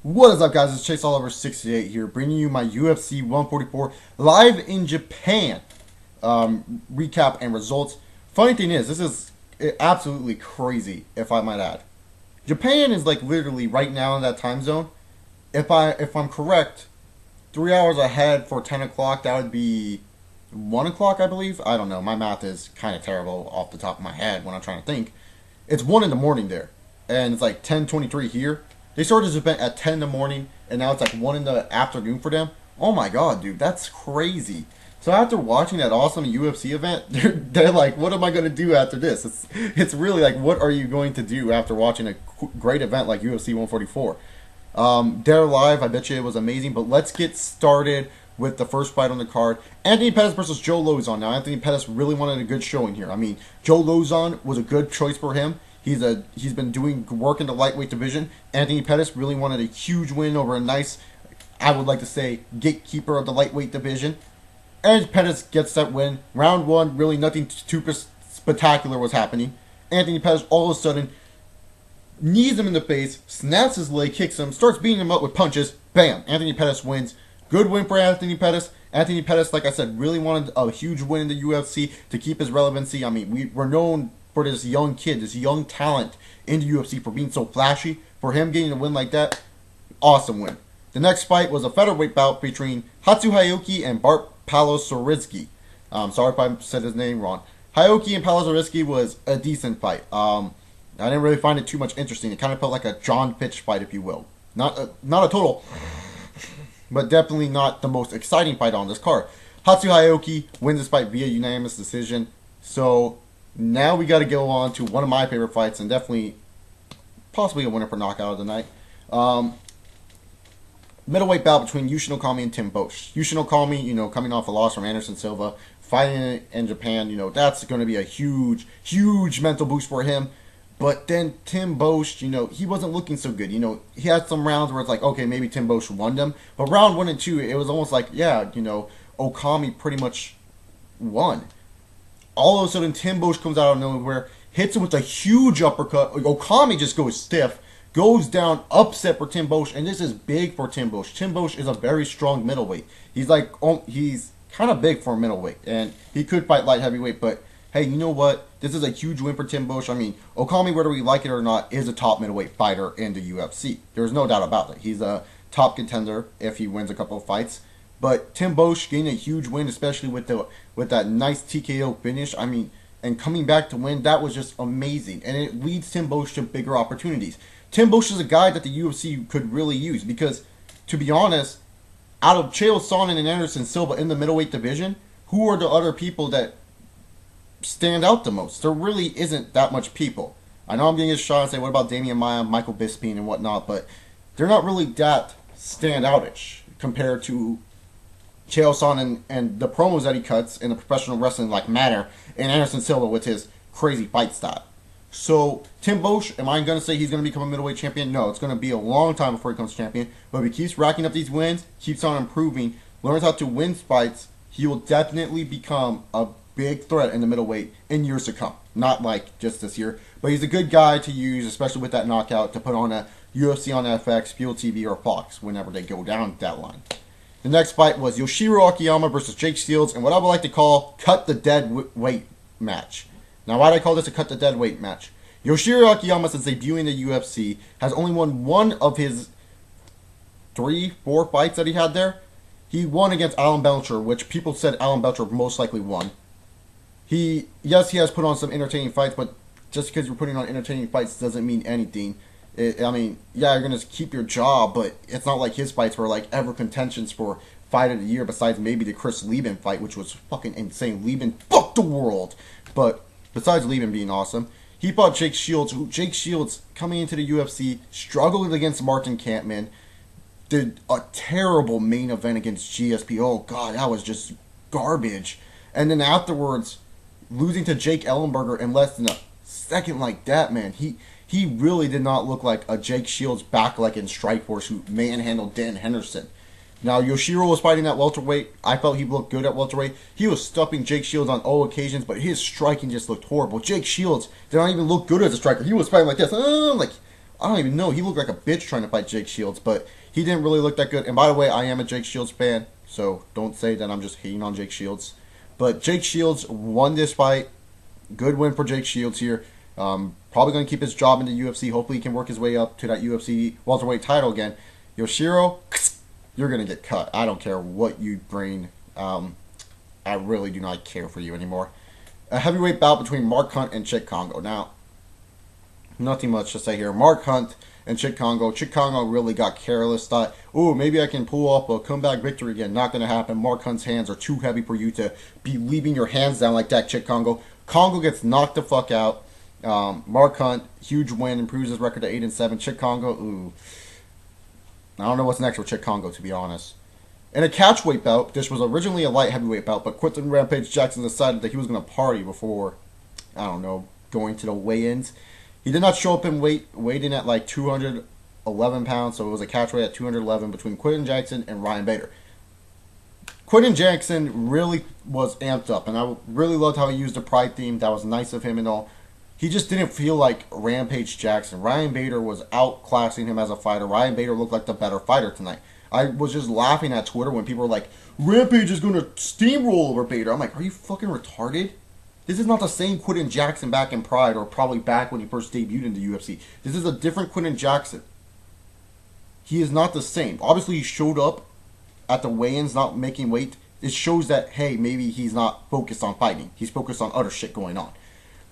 What is up, guys? It's Chase Oliver 68 here, bringing you my UFC 144 live in Japan recap and results. Funny thing is, this is absolutely crazy, if I might add. Japan is like literally right now in that time zone. If I'm correct, 3 hours ahead for 10 o'clock. That would be 1 o'clock, I believe. I don't know. My math is kind of terrible off the top of my head when I'm trying to think. It's 1 in the morning there, and it's like 10:23 here. They started this event at 10 in the morning, and now it's like 1 in the afternoon for them. Oh my god, dude, that's crazy. So after watching that awesome UFC event, they're like, what am I going to do after this? It's really like, what are you going to do after watching a great event like UFC 144? They're live, I bet you it was amazing, but let's get started with the first fight on the card. Anthony Pettis versus Joe Lauzon. Now, Anthony Pettis really wanted a good showing here. I mean, Joe Lauzon was a good choice for him. He's been doing work in the lightweight division. Anthony Pettis really wanted a huge win over a nice, I would like to say, gatekeeper of the lightweight division. And Pettis gets that win. Round 1, really nothing too spectacular was happening. Anthony Pettis all of a sudden knees him in the face, snaps his leg, kicks him, starts beating him up with punches. Bam! Anthony Pettis wins. Good win for Anthony Pettis. Anthony Pettis, like I said, really wanted a huge win in the UFC to keep his relevancy. I mean, we're known for this young kid, this young talent in the UFC for being so flashy. For him getting a win like that, awesome win. The next fight was a featherweight bout between Hatsu Hayoki and Bart Palosoritsky. Sorry if I said his name wrong. Hayoki and Palosoritsky was a decent fight. I didn't really find it too much interesting. It kind of felt like a John Pitch fight, if you will. Not a total, but definitely not the most exciting fight on this card. Hatsu Hayoki wins this fight via unanimous decision. So now we got to go on to one of my favorite fights, and definitely possibly a winner for knockout of the night. Middleweight bout between Yushin Okami and Tim Boesch. Yushin Okami, coming off a loss from Anderson Silva, fighting in Japan, that's going to be a huge, huge mental boost for him. But then Tim Boesch, he wasn't looking so good. He had some rounds where it's like, okay, maybe Tim Boesch won them. But round 1 and 2, it was almost like, yeah, Okami pretty much won. All of a sudden, Tim Boesch comes out of nowhere, hits him with a huge uppercut. Okami just goes stiff, goes down, upset for Tim Boesch, and this is big for Tim Boesch. Tim Boesch is a very strong middleweight. He's kind of big for a middleweight, and he could fight light heavyweight, but hey, you know what? This is a huge win for Tim Boesch. I mean, Okami, whether we like it or not, is a top middleweight fighter in the UFC. There's no doubt about it. He's a top contender if he wins a couple of fights. But Tim Boesch getting a huge win, especially with that nice TKO finish. I mean, and coming back to win, that was just amazing. And it leads Tim Boesch to bigger opportunities. Tim Boesch is a guy that the UFC could really use because, to be honest, out of Chael Sonnen and Anderson Silva in the middleweight division, who are the other people that stand out the most? There really isn't that much people. I know I'm getting a shot and say, what about Damian Maia, Michael Bisping, and whatnot, but they're not really that standoutish compared to Chael Sonnen and the promos that he cuts in the professional wrestling like manner, and Anderson Silva with his crazy fight style. So Tim Boesch, am I going to say he's going to become a middleweight champion? No, it's going to be a long time before he becomes champion. But if he keeps racking up these wins, keeps on improving, learns how to win fights, he will definitely become a big threat in the middleweight in years to come. Not like just this year, but he's a good guy to use, especially with that knockout, to put on a UFC on FX, Fuel TV, or Fox whenever they go down that line. The next fight was Yoshiro Akiyama versus Jake Shields, and what I would like to call cut the dead weight match. Now, why do I call this a cut the dead weight match? Yoshiro Akiyama, since debuting in the UFC, has only won one of his 3-4 fights that he had there. He won against Alan Belcher, which people said Alan Belcher most likely won. He has put on some entertaining fights, but just because you're putting on entertaining fights doesn't mean anything. You're going to keep your job, but it's not like his fights were like ever contentions for fight of the year, besides maybe the Chris Lieben fight, which was fucking insane. Lieben fucked the world. But besides Lieben being awesome, he fought Jake Shields, who Jake Shields, coming into the UFC, struggled against Martin Kampmann, did a terrible main event against GSP. Oh, God, that was just garbage. And then afterwards, losing to Jake Ellenberger in less than a second like that, man, he really did not look like a Jake Shields back like in Strikeforce who manhandled Dan Henderson. Now, Yoshiro was fighting at welterweight. I felt he looked good at welterweight. He was stuffing Jake Shields on all occasions, but his striking just looked horrible. Jake Shields did not even look good as a striker. He was fighting like this. I don't even know. He looked like a bitch trying to fight Jake Shields, but he didn't really look that good. And by the way, I am a Jake Shields fan, so don't say that I'm just hating on Jake Shields. But Jake Shields won this fight. Good win for Jake Shields here. Probably going to keep his job in the UFC. Hopefully he can work his way up to that UFC welterweight title again. Yoshiro, you're going to get cut. I don't care what you bring. I really do not care for you anymore. A heavyweight bout between Mark Hunt and Cheick Kongo. Now, nothing much to say here. Mark Hunt and Cheick Kongo. Cheick Kongo really got careless. Thought, oh, maybe I can pull off a comeback victory again. Not going to happen. Mark Hunt's hands are too heavy for you to be leaving your hands down like that, Cheick Kongo. Kongo gets knocked the fuck out. Mark Hunt, huge win, improves his record to 8-7. Cheick Kongo, ooh. I don't know what's next for Cheick Kongo, to be honest. In a catchweight bout, this was originally a light heavyweight bout, but Quinton Rampage Jackson decided that he was going to party before, I don't know, going to the weigh-ins. He did not show up in weighed in at like 211 pounds, so it was a catchweight at 211 between Quinton Jackson and Ryan Bader. Quinton Jackson really was amped up, and I really loved how he used the Pride theme. That was nice of him and all. He just didn't feel like Rampage Jackson. Ryan Bader was outclassing him as a fighter. Ryan Bader looked like the better fighter tonight. I was just laughing at Twitter when people were like, Rampage is going to steamroll over Bader. I'm like, are you fucking retarded? This is not the same Quinton Jackson back in Pride or probably back when he first debuted in the UFC. This is a different Quinton Jackson. He is not the same. Obviously, he showed up at the weigh-ins not making weight. It shows that, hey, maybe he's not focused on fighting. He's focused on other shit going on.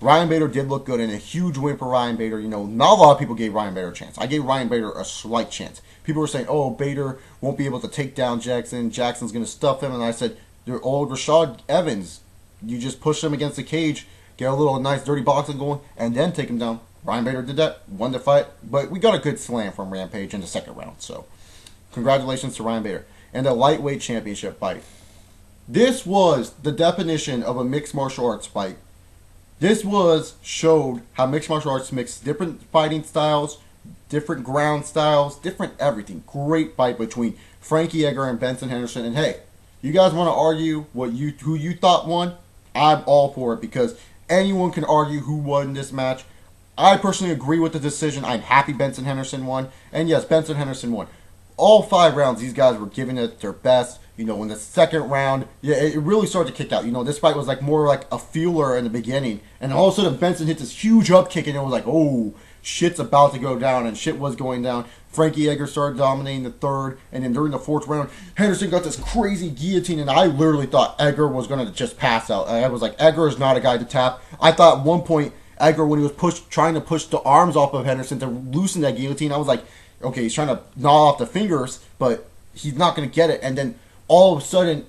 Ryan Bader did look good, and a huge win for Ryan Bader. You know, not a lot of people gave Ryan Bader a chance. I gave Ryan Bader a slight chance. People were saying, oh, Bader won't be able to take down Jackson. Jackson's going to stuff him. And I said, they're old Rashad Evans. You just push him against the cage, get a little nice dirty boxing going, and then take him down. Ryan Bader did that, won the fight. But we got a good slam from Rampage in the second round. So, congratulations to Ryan Bader. And a lightweight championship fight. This was the definition of a mixed martial arts fight. This showed how mixed martial arts mix different fighting styles, different ground styles, different everything. Great fight between Frankie Edgar and Benson Henderson. And hey, you guys want to argue who you thought won? I'm all for it because anyone can argue who won this match. I personally agree with the decision. I'm happy Benson Henderson won. And yes, Benson Henderson won. All 5 rounds, these guys were giving it their best. You know, in the second round, yeah, it really started to kick out. You know, this fight was like more like a feeler in the beginning. And all of a sudden, Benson hit this huge up kick, and it was like, oh, shit's about to go down. And shit was going down. Frankie Edgar started dominating the third. And then during the 4th round, Henderson got this crazy guillotine. And I literally thought Edgar was going to just pass out. I was like, Edgar is not a guy to tap. I thought at one point, Edgar, when he was trying to push the arms off of Henderson to loosen that guillotine, I was like, okay, he's trying to gnaw off the fingers, but he's not going to get it. And then all of a sudden,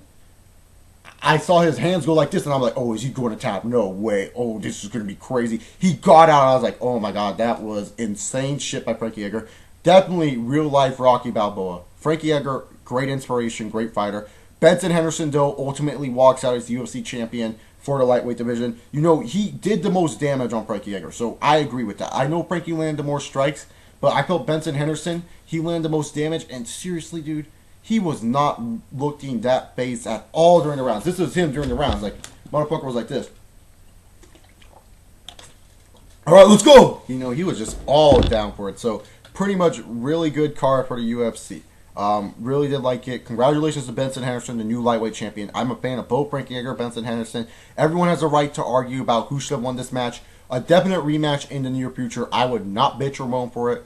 I saw his hands go like this, and I'm like, oh, is he going to tap? No way. Oh, this is going to be crazy. He got out. I was like, oh, my God, that was insane shit by Frankie Edgar. Definitely real-life Rocky Balboa. Frankie Edgar, great inspiration, great fighter. Benson Henderson, though, ultimately walks out as the UFC champion for the lightweight division. You know, he did the most damage on Frankie Edgar, so I agree with that. I know Frankie landed more strikes, but I felt Benson Henderson, he landed the most damage. And seriously, dude, he was not looking that phased at all during the rounds. This was him during the rounds. Like, motherfucker was like this. All right, let's go. You know, he was just all down for it. So, pretty much really good card for the UFC. Really did like it. Congratulations to Benson Henderson, the new lightweight champion. I'm a fan of both Frankie Edgar and Benson Henderson. Everyone has a right to argue about who should have won this match. A definite rematch in the near future. I would not bitch or moan for it.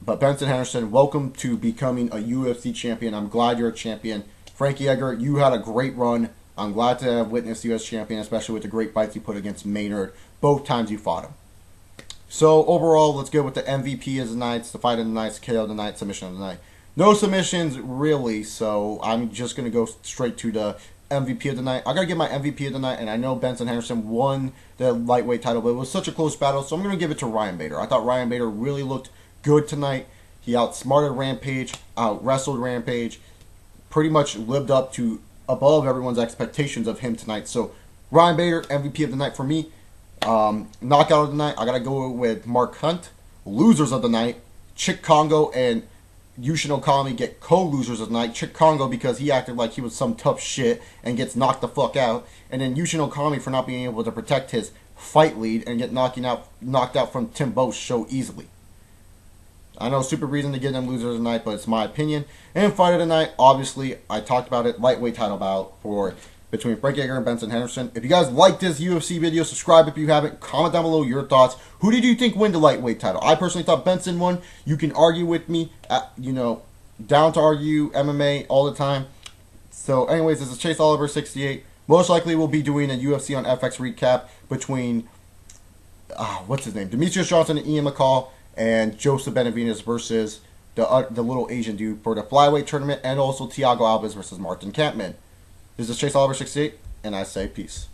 But Benson Henderson, welcome to becoming a UFC champion. I'm glad you're a champion. Frankie Edgar, you had a great run. I'm glad to have witnessed you as champion, especially with the great fights you put against Maynard both times you fought him. So overall, let's go with the MVP of the night, the fight of the night, KO of the night, submission of the night. No submissions, really, so I'm just going to go straight to the MVP of the night. I got to get my MVP of the night, and I know Benson Henderson won the lightweight title, but it was such a close battle, so I'm going to give it to Ryan Bader. I thought Ryan Bader really looked good tonight. He outsmarted Rampage, out-wrestled Rampage, pretty much lived up to above everyone's expectations of him tonight. So, Ryan Bader, MVP of the night for me. Knockout of the night, I got to go with Mark Hunt. Losers of the night, Cheick Kongo and Yushin Okami get co-losers of the night. Cheick Kongo because he acted like he was some tough shit and gets knocked the fuck out. And then Yushin Okami for not being able to protect his fight lead and get knocked out from Tim Bosch so easily. I know super reason to give them losers tonight, but it's my opinion. And fight of the night, obviously, I talked about it, lightweight title bout between Frankie Edgar and Benson Henderson. If you guys like this UFC video, subscribe if you haven't. Comment down below your thoughts. Who did you think win the lightweight title? I personally thought Benson won. You can argue with me, down to argue MMA all the time. So anyways, this is Chase Oliver 68. Most likely we'll be doing a UFC on FX recap between, what's his name? Demetrius Johnson and Ian McCall, and Joseph Benavidez versus the little Asian dude for the flyweight tournament, and also Thiago Alves versus Martin Kampmann. This is Chase Oliver 68, and I say peace.